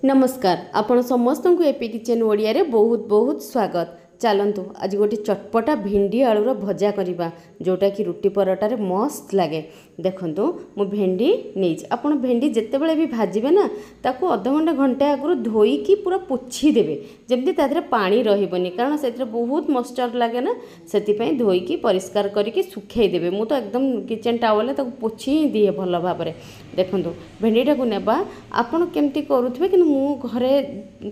नमस्कार आपण समस्त को एपी किचन ओडिया रे बहुत बहुत स्वागत। चलतु आज गोटे चटपटा भिंडी आलूर भजा करवा जोटा कि रुटी पराटारे मस्त लगे। देखंतु मु भेंडी नहीं आपण भेंडी जितेबाला भी भाजबे ना ताकू अध घंटा घंटे आगु धोईकी पूरा पोछी देबे जमती तादरे पानी रहिबनी कारण से बहुत मॉइस्चर लगे ना से धोईकी परिष्कार करके सुखाई देबे। मु तो एकदम किचन टावल ताकू पोछी ही दिए भल भाव में। देखंतु भेंडीटा को नेबा आपण केमती करूथबे कि मु घरे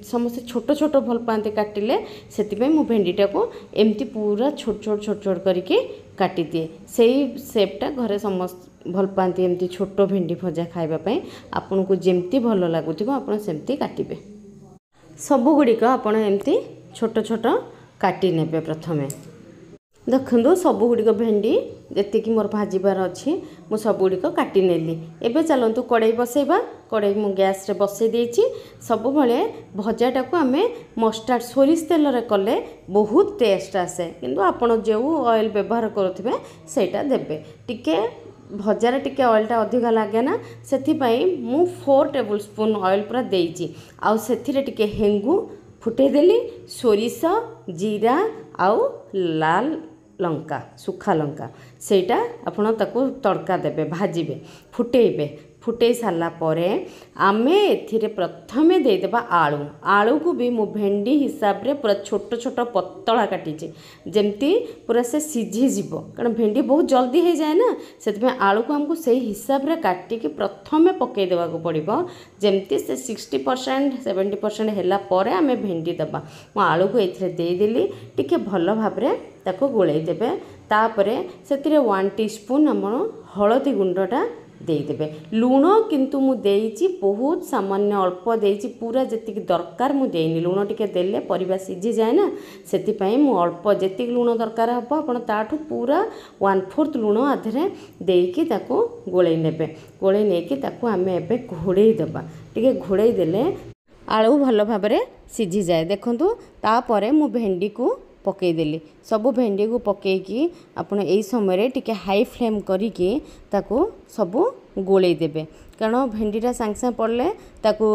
समस्त छोट छोट भल पाते काटिले से मु भेंडीटा को एमती पूरा छोट छोट छोट छोट करके काटी दिए। से सेपटा घरे समस्त भल पाती एमती छोट भेंडी भजा खाइबापी आपन को जेमती भल लगुथिबो आपण सेमती काटिबे। सबु गुड़िक आपण एमती छोट छोट काटी नेबे। प्रथमे देखंतु सबु गुड़िक भेंडी जेतिकी मोर भाजिबार अच्छी मु सब गुड़िक काटी नेली। एबे चलंतु कड़ाई बसैबा। कड़ाई मु गैस रे बसै देछि। सब बेले भजाटा को आमे मस्टार्ड सोरिष तेल रे कले बहुत टेस्ट आसे किंतु आपण जो ऑयल व्यवहार करुथिबे सेटा देबे। टिके भजार टिके ऑयलटा अधिका लागे ना सेथिपाई मु 4 टेबल स्पून ऑयल पूरा देछि। आउ सेथिरे टिके हेंगु फुटे देली सोरिष जीरा आउ लाल लंका सुखा लंका सेटा आपण ताको तड़का देबे भाजिबे फुटेबे। फुटे सारा परे आमे एथिरे प्रथमे दे देबा आलू। आलू को भी मु भेंडी हिसाब रे पूरा छोट छोट पतला काटिचे जेमती पूरा से सिझी जीवो कारण भेंडी बहुत जल्दी हो जाए ना से आलू को हमको सही हिसाब रे काटिके प्रथमे पकई देबा को पड़िबो जेमती से 60% 70% हैला परे आमे भेंडी दबा। मु आलू को एथिरे दे देली टिके भल भाव रे ताको गोळै देबे। तापरे सेतिरे 1 टीस्पून हमन हळदी गुंडटा देदेबे। लुण किंतु मु देइछि बहुत सामान्य अल्प देइछि पूरा जेतिक दरकार मु देइनि। लुण टिके देले परिबा सिझी जाए ना सेति पई मु अल्प जेतिक लुण दरकार हबो आपण ताठू पूरा 1/4 लुण आधरे देइकी ताको गोळै नेबे। गोळै नेकी ताको आमे एबे घोड़ै देबा। टिके घोड़ै देले आलू भल भाबरे सिझी जाए। देखंतु तापरे मु भेंडी को पकई देली। सबु भेंडी को पकईकी आपण एई समय रे टिके हाई फ्लेम करिके ताको सबु गोळै देबे कारण भेंडीटा सांग सांग पड़ले ताको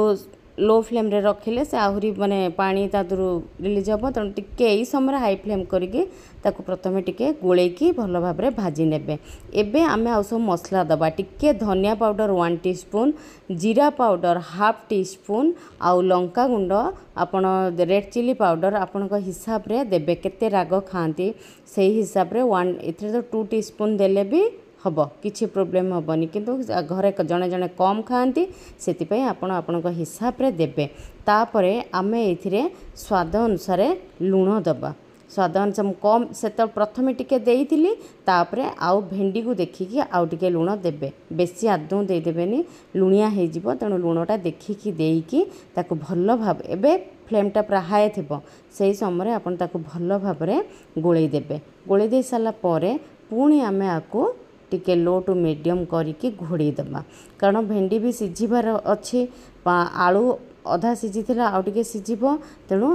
लो फ्लेम रे रखिले से आहुरी माने पानी तादुरु रिलीज हबो। त टिके एई समय हाई फ्लेम करिके ताको प्रथमे टिके गोळैकी भल भाबरे भाजी नेबे। एबे आमे आ सब मसला दबा। टिके धनिया पाउडर 1 टीस्पून जीरा पाउडर 1/2 टीस्पून आउ लंका गुंड आपण रेड चिली पाउडर आपण हिसाब रे देबे केते राग खांती सेही हिसाब रे 1 एथरे तो 2 टीस्पून देले भी हबो किछि प्रॉब्लम हबनी किंतु घरे जणे जणे कम खांती सेति आपण आपण हिसाब रे देबे। तापरे आमे एथिरे स्वाद अनुसार लूण दबा। स्वाद अनुसार कम से तो प्रथमे टिके देइथिली तापरे आउ भेंडी को देखिकी आउ टिके लूण देबे। बेसी आदौ दे देबेनी लुणिया हे जिवो तेणु लूणटा देखिकी देइकी ताको भल भाव एबे फ्लेमटा पूरा हाई थिबो सेही समय आपण ताको भल भाव रे गोळै देबे। गोळै दे साला परे पुणी आमे आको टिके लो टू मीडियम करिकी घोड़ी दबा कारण भेंडी भी सिझिबार अच्छी आलू अधा सिझी थिला आउ टिके सिझिबो तेणु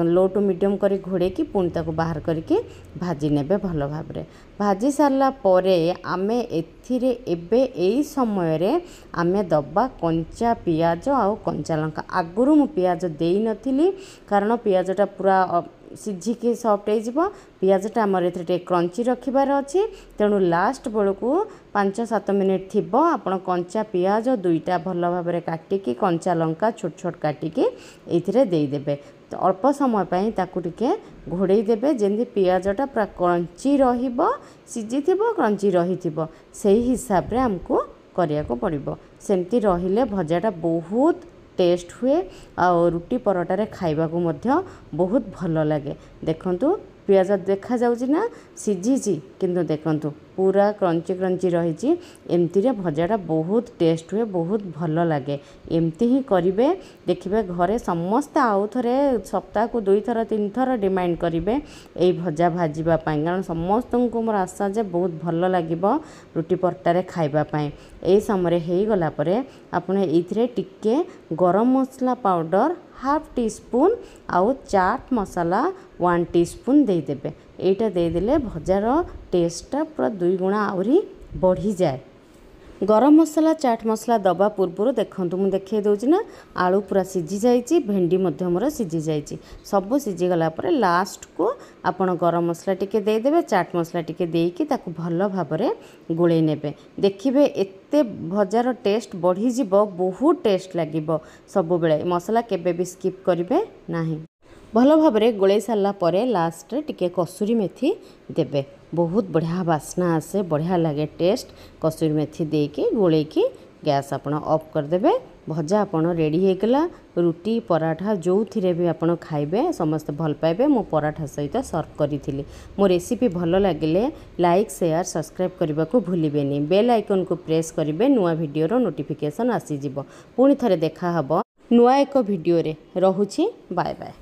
लो टू मीडियम करी घोड़ेकी पुणी ताको बाहर करके भाजी नेबे भल भाव रे। भाजी सारला परे आमे एथिरे एबे एई समय रे आमे दबा कंचा पियाज आउ कंचा लंका। आगुरु मु पियाज देई नथिली कारण पियाजटा पूरा सिझिकी सॉफ्ट हो पियाजटा आमर ए क्रंची रखिबार अच्छी तेणु लास्ट बेलू 5-7 मिनिट थिबो आपण कंचा पियाज 2टा भल भाव में काटिकी कंचा लंका छोट छोट काटिकी एथिरे देई देबे। तो अल्प समय पई ताकू टिके घोड़ै देबे जेंति पियाजटा पूरा क्रंची रहिबो सिझी थिबो क्रंची रहिथिबो सेही हिसाब रे हमको करिया को पड़िबो। सेमती रहिले भजाटा बहुत टेस्ट हुए आ रुटी पराटारे खाइबा को मध्य बहुत भल लगे। देखंतु पियाज देखा जाउची ना सिझीची किंतु देखंतु पूरा क्रंची क्रंची रही एमती रे भजाटा बहुत टेस्ट हुए बहुत भल लगे। एमती ही करिवे देखिबे घरे समस्त आउ थरे सप्ताह को 2 थर 3 थर डिमांड करिवे एई भजा भाजीबा पई कारण समस्त को मोर आशा जे बहुत भल लागिबो रुटी पराटारे खाइबा पई। एई समय हेई गला परे आपण एइथरे टिके गरम मसला पाउडर 1/2 टीस्पून आउ चाट मसाला 1 टीस्पून दे देबे। एटा दे देले भजार टेस्टटा पूरा 2 गुणा आउरी बढ़ी जाए। गरम मसला चाट मसला दबा पूर्व देखूँ मुझे देखिए दूसरी ना आलू पूरा सीझी जाइए भेंडी मोर सीझी जाइए सब सीझीगला लास्ट को आपण गरम मसला टिके देदेवे चाट मसला टिके देकी ताकू भल भाव गोले नेबे देखिए एते भजार टेस्ट बढ़ी जीवो बहुत टेस्ट लगे सब बेले मसला केबे भी स्किप करेंगे नहीं भल भाव गोले सारा पर लास्ट टिके कसूरी मेथी देबे बहुत बढ़िया बास्ना आसे बढ़िया लगे टेस्ट कसूरी मेथी देकी गोले की गैस आपण ऑफ करदेवे भजा आपण रेडी होगला रुटी पराठा जो थी भी आपण खाइबे समस्त भल पाइबे मो पराठा सहित सर्व करी मो रेसिपी भल लगे लाइक शेयर सब्सक्राइब करने को भूलें बेल आइकन को प्रेस करेंगे नुआ वीडियोर नोटिफिकेशन आसीज पुणी थे देखा नुआ एक वीडियो रे रहुछि बाय बाय।